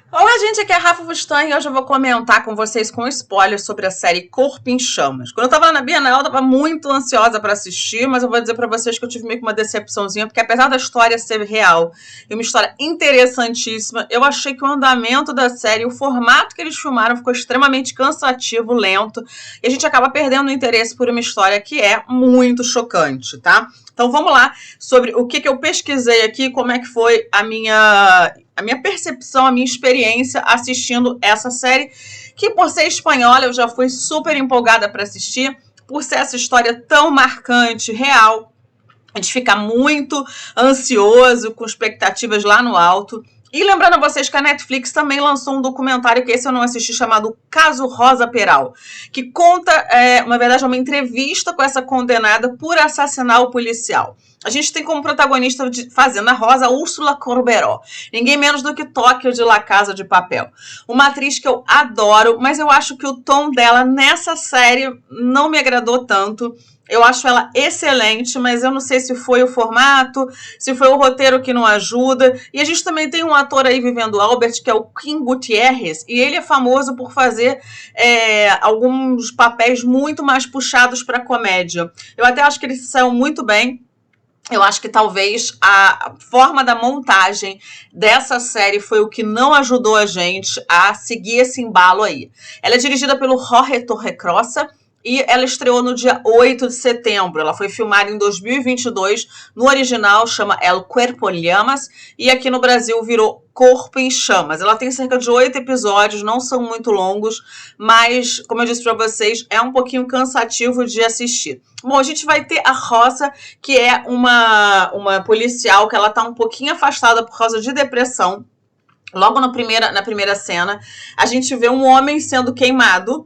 Olá, gente, aqui é a Rafa Fustan e hoje eu vou comentar com vocês com spoilers sobre a série Corpo em Chamas. Quando eu tava na Bienal, eu tava muito ansiosa para assistir, mas eu vou dizer para vocês que eu tive meio que uma decepçãozinha, porque apesar da história ser real e uma história interessantíssima, eu achei que o andamento da série, o formato que eles filmaram ficou extremamente cansativo, lento, e a gente acaba perdendo o interesse por uma história que é muito chocante, tá? Então vamos lá sobre o que eu pesquisei aqui, como é que foi a minha percepção, a minha experiência assistindo essa série, que por ser espanhola eu já fui super empolgada para assistir, por ser essa história tão marcante, real, a gente fica muito ansioso, com expectativas lá no alto. E lembrando a vocês que a Netflix também lançou um documentário, que esse eu não assisti, chamado Caso Rosa Peral, que conta, na verdade, uma entrevista com essa condenada por assassinar o policial. A gente tem como protagonista fazendo a Rosa, Úrsula Corberó. Ninguém menos do que Tóquio de La Casa de Papel. Uma atriz que eu adoro, mas eu acho que o tom dela nessa série não me agradou tanto. Eu acho ela excelente, mas eu não sei se foi o formato, se foi o roteiro que não ajuda. E a gente também tem um ator aí vivendo Albert, que é o Kim Gutierrez, e ele é famoso por fazer alguns papéis muito mais puxados para comédia. Eu até acho que ele se saiu muito bem. Eu acho que talvez a forma da montagem dessa série foi o que não ajudou a gente a seguir esse embalo aí. Ela é dirigida pelo Jorge Torrecrossa, e ela estreou no dia 8 de setembro. Ela foi filmada em 2022. No original chama El Cuerpo en Llamas e aqui no Brasil virou Corpo em Chamas. Ela tem cerca de 8 episódios, não são muito longos, mas, como eu disse para vocês, é um pouquinho cansativo de assistir. Bom, a gente vai ter a Rosa, que é uma policial que ela tá um pouquinho afastada por causa de depressão. Logo na primeira cena, a gente vê um homem sendo queimado.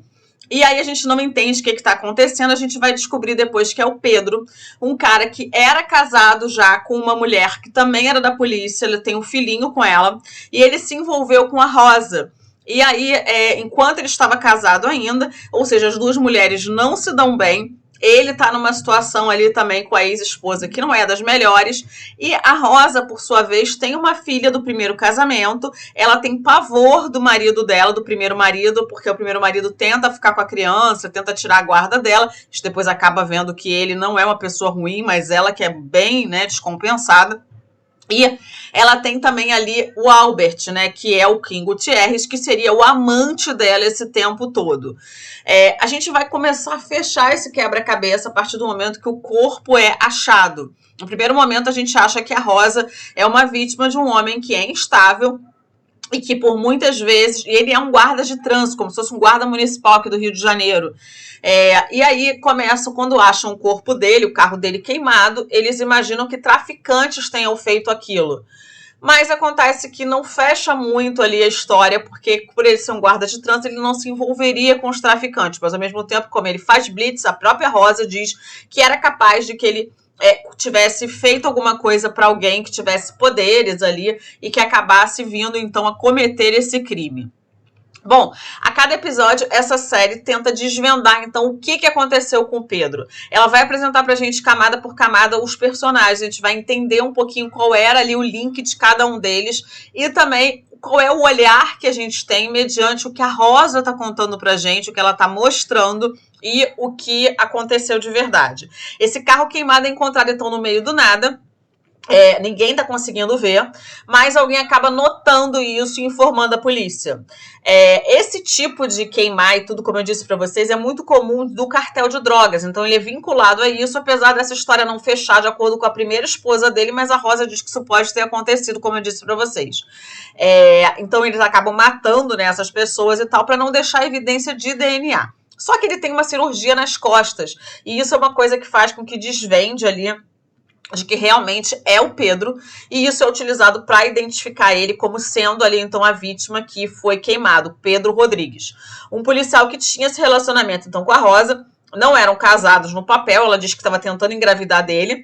E aí a gente não entende o que está acontecendo, a gente vai descobrir depois que é o Pedro, um cara que era casado já com uma mulher que também era da polícia, ele tem um filhinho com ela, e ele se envolveu com a Rosa. E aí, enquanto ele estava casado ainda, ou seja, as duas mulheres não se dão bem, ele tá numa situação ali também com a ex-esposa que não é das melhores. E a Rosa, por sua vez, tem uma filha do primeiro casamento. Ela tem pavor do marido dela, do primeiro marido, porque o primeiro marido tenta ficar com a criança, tenta tirar a guarda dela. A gente depois acaba vendo que ele não é uma pessoa ruim, mas ela que é bem, né, descompensada. E ela tem também ali o Albert, né, que é o Kim Gutierrez, que seria o amante dela esse tempo todo. A gente vai começar a fechar esse quebra-cabeça a partir do momento que o corpo é achado. No primeiro momento, a gente acha que a Rosa é uma vítima de um homem que é instável, e que por muitas vezes, ele é um guarda de trânsito, como se fosse um guarda municipal aqui do Rio de Janeiro. E aí começam, quando acham o corpo dele, o carro dele queimado, eles imaginam que traficantes tenham feito aquilo. Mas acontece que não fecha muito ali a história, porque por ele ser um guarda de trânsito, ele não se envolveria com os traficantes. Mas ao mesmo tempo, como ele faz blitz, a própria Rosa diz que era capaz de que ele tivesse feito alguma coisa para alguém que tivesse poderes ali e que acabasse vindo então a cometer esse crime. Bom, a cada episódio, essa série tenta desvendar, então, o que aconteceu com o Pedro. Ela vai apresentar pra gente, camada por camada, os personagens. A gente vai entender um pouquinho qual era ali o link de cada um deles e também qual é o olhar que a gente tem mediante o que a Rosa tá contando pra gente, o que ela tá mostrando e o que aconteceu de verdade. Esse carro queimado é encontrado, então, no meio do nada. Ninguém tá conseguindo ver, mas alguém acaba notando isso e informando a polícia. Esse tipo de queimar e tudo, como eu disse para vocês, é muito comum do cartel de drogas, então ele é vinculado a isso, apesar dessa história não fechar de acordo com a primeira esposa dele, mas a Rosa diz que isso pode ter acontecido, como eu disse para vocês. Então eles acabam matando, né, essas pessoas e tal, para não deixar evidência de DNA. Só que ele tem uma cirurgia nas costas, e isso é uma coisa que faz com que desvende ali de que realmente é o Pedro, e isso é utilizado para identificar ele como sendo ali, então, a vítima que foi queimado, Pedro Rodrigues. Um policial que tinha esse relacionamento, então, com a Rosa, não eram casados no papel, ela diz que estava tentando engravidar dele,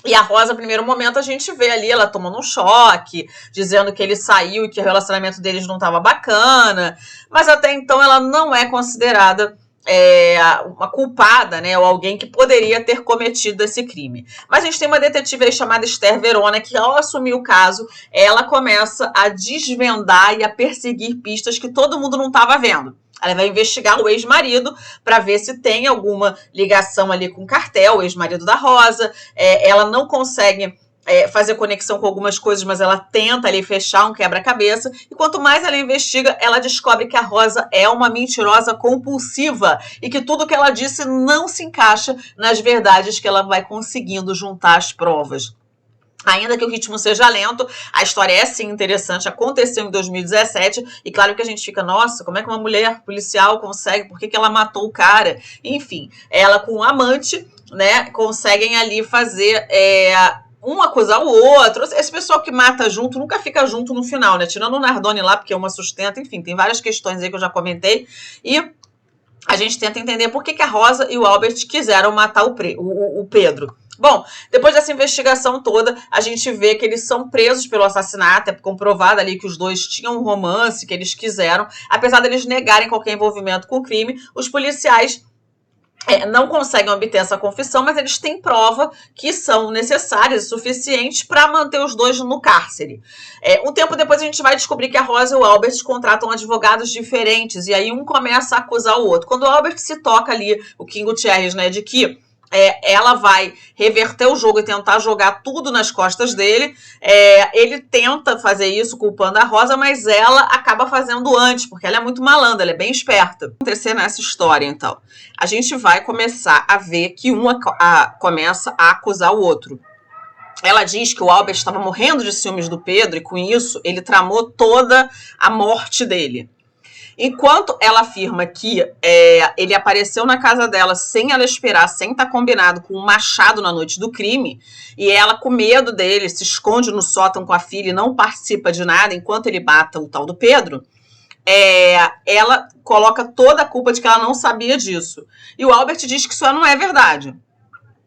e a Rosa, no primeiro momento, a gente vê ali ela tomando um choque, dizendo que ele saiu e que o relacionamento deles não estava bacana, mas até então ela não é considerada uma culpada, né, ou alguém que poderia ter cometido esse crime. Mas a gente tem uma detetive aí chamada Esther Verona, que ao assumir o caso, ela começa a desvendar e a perseguir pistas que todo mundo não estava vendo. Ela vai investigar o ex-marido para ver se tem alguma ligação ali com o cartel, o ex-marido da Rosa. Ela não consegue fazer conexão com algumas coisas, mas ela tenta ali fechar um quebra-cabeça. E quanto mais ela investiga, ela descobre que a Rosa é uma mentirosa compulsiva e que tudo que ela disse não se encaixa nas verdades que ela vai conseguindo juntar as provas. Ainda que o ritmo seja lento, a história é sim interessante, aconteceu em 2017, e claro que a gente fica, nossa, como é que uma mulher policial consegue, por que ela matou o cara? Enfim, ela com um amante, né, conseguem ali fazer um acusar o outro. Esse pessoal que mata junto nunca fica junto no final, né? Tirando o Nardone lá, porque uma sustenta, enfim, tem várias questões aí que eu já comentei. E a gente tenta entender por que a Rosa e o Albert quiseram matar o Pedro. Bom, depois dessa investigação toda, a gente vê que eles são presos pelo assassinato, é comprovado ali que os dois tinham um romance, que eles quiseram. Apesar deles negarem qualquer envolvimento com o crime, os policiais não conseguem obter essa confissão, mas eles têm prova que são necessárias e suficientes para manter os dois no cárcere. Um tempo depois a gente vai descobrir que a Rosa e o Albert contratam advogados diferentes, e aí um começa a acusar o outro. Quando o Albert se toca ali, o King Gutierrez, né, de que ela vai reverter o jogo e tentar jogar tudo nas costas dele. Ele tenta fazer isso culpando a Rosa, mas ela acaba fazendo antes, porque ela é muito malandra, ela é bem esperta. O que vai acontecer nessa história, então? A gente vai começar a ver que começa a acusar o outro. Ela diz que o Albert estava morrendo de ciúmes do Pedro e com isso ele tramou toda a morte dele. Enquanto ela afirma que ele apareceu na casa dela sem ela esperar, sem estar combinado, com um machado na noite do crime, e ela, com medo dele, se esconde no sótão com a filha e não participa de nada enquanto ele mata o tal do Pedro, ela coloca toda a culpa de que ela não sabia disso. E o Albert diz que isso não é verdade.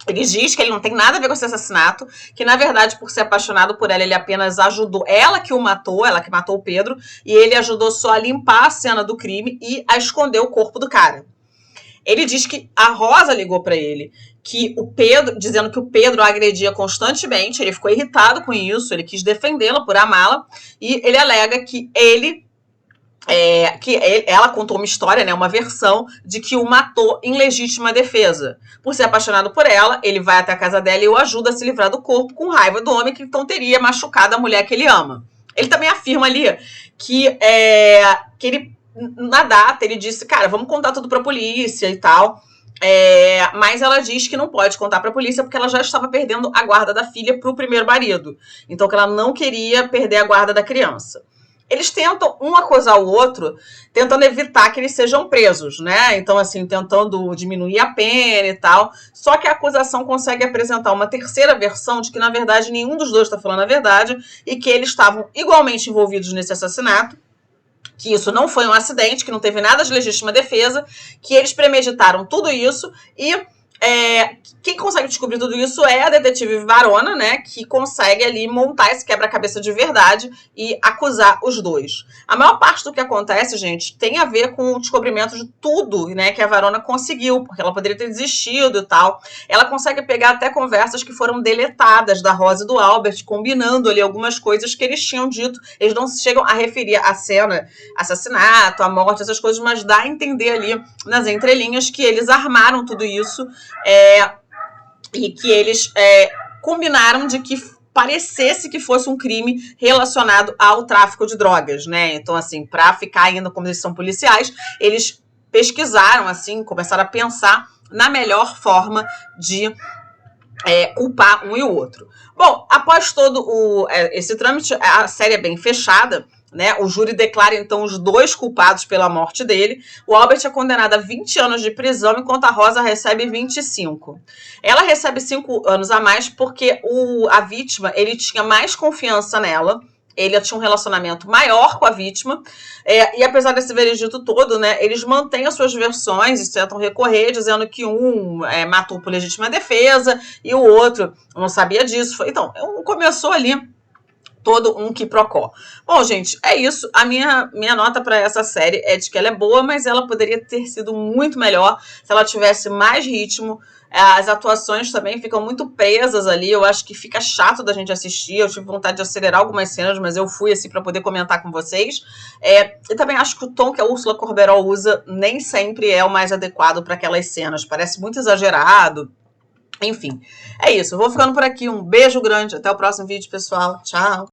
Ele diz que ele não tem nada a ver com esse assassinato, que na verdade, por ser apaixonado por ela, ele apenas ajudou, ela que matou o Pedro, e ele ajudou só a limpar a cena do crime e a esconder o corpo do cara. Ele diz que a Rosa ligou para ele, que o Pedro, dizendo que o Pedro a agredia constantemente, ele ficou irritado com isso, ele quis defendê-la por amá-la, e ele alega que ela contou uma história, né, uma versão de que o matou em legítima defesa. Por ser apaixonado por ela, ele vai até a casa dela e o ajuda a se livrar do corpo com raiva do homem que então teria machucado a mulher que ele ama. Ele também afirma ali que ele, na data, ele disse, cara, vamos contar tudo pra polícia e tal. Mas ela diz que não pode contar pra polícia porque ela já estava perdendo a guarda da filha pro primeiro marido. Então que ela não queria perder a guarda da criança. Eles tentam um acusar o outro, tentando evitar que eles sejam presos, né? Então, assim, tentando diminuir a pena e tal. Só que a acusação consegue apresentar uma terceira versão de que, na verdade, nenhum dos dois está falando a verdade e que eles estavam igualmente envolvidos nesse assassinato, que isso não foi um acidente, que não teve nada de legítima defesa, que eles premeditaram tudo isso e quem consegue descobrir tudo isso é a detetive Verona, né, que consegue ali montar esse quebra-cabeça de verdade e acusar os dois. A maior parte do que acontece, gente, tem a ver com o descobrimento de tudo, né, que a Verona conseguiu, porque ela poderia ter desistido e tal. Ela consegue pegar até conversas que foram deletadas da Rosa e do Albert, combinando ali algumas coisas que eles tinham dito. Eles não chegam a referir a cena, assassinato, a morte, essas coisas, mas dá a entender ali nas entrelinhas que eles armaram tudo isso e que eles combinaram de que parecesse que fosse um crime relacionado ao tráfico de drogas, né? Então, assim, para ficar ainda como eles são policiais, eles pesquisaram, assim, começaram a pensar na melhor forma de culpar um e o outro. Bom, após todo esse trâmite, a série é bem fechada, né? O júri declara, então, os dois culpados pela morte dele. O Albert é condenado a 20 anos de prisão, enquanto a Rosa recebe 25. Ela recebe 5 anos a mais porque a vítima, ele tinha mais confiança nela. Ele tinha um relacionamento maior com a vítima, e apesar desse veredito todo, né, eles mantêm as suas versões e tentam recorrer, dizendo que um matou por legítima defesa e o outro não sabia disso. Então, começou ali todo um quiprocó. Bom, gente, é isso. A minha nota para essa série é de que ela é boa, mas ela poderia ter sido muito melhor se ela tivesse mais ritmo. As atuações também ficam muito presas ali. Eu acho que fica chato da gente assistir. Eu tive vontade de acelerar algumas cenas, mas eu fui assim para poder comentar com vocês. E também acho que o tom que a Úrsula Corberó usa nem sempre é o mais adequado para aquelas cenas. Parece muito exagerado. Enfim, é isso. Eu vou ficando por aqui. Um beijo grande. Até o próximo vídeo, pessoal. Tchau.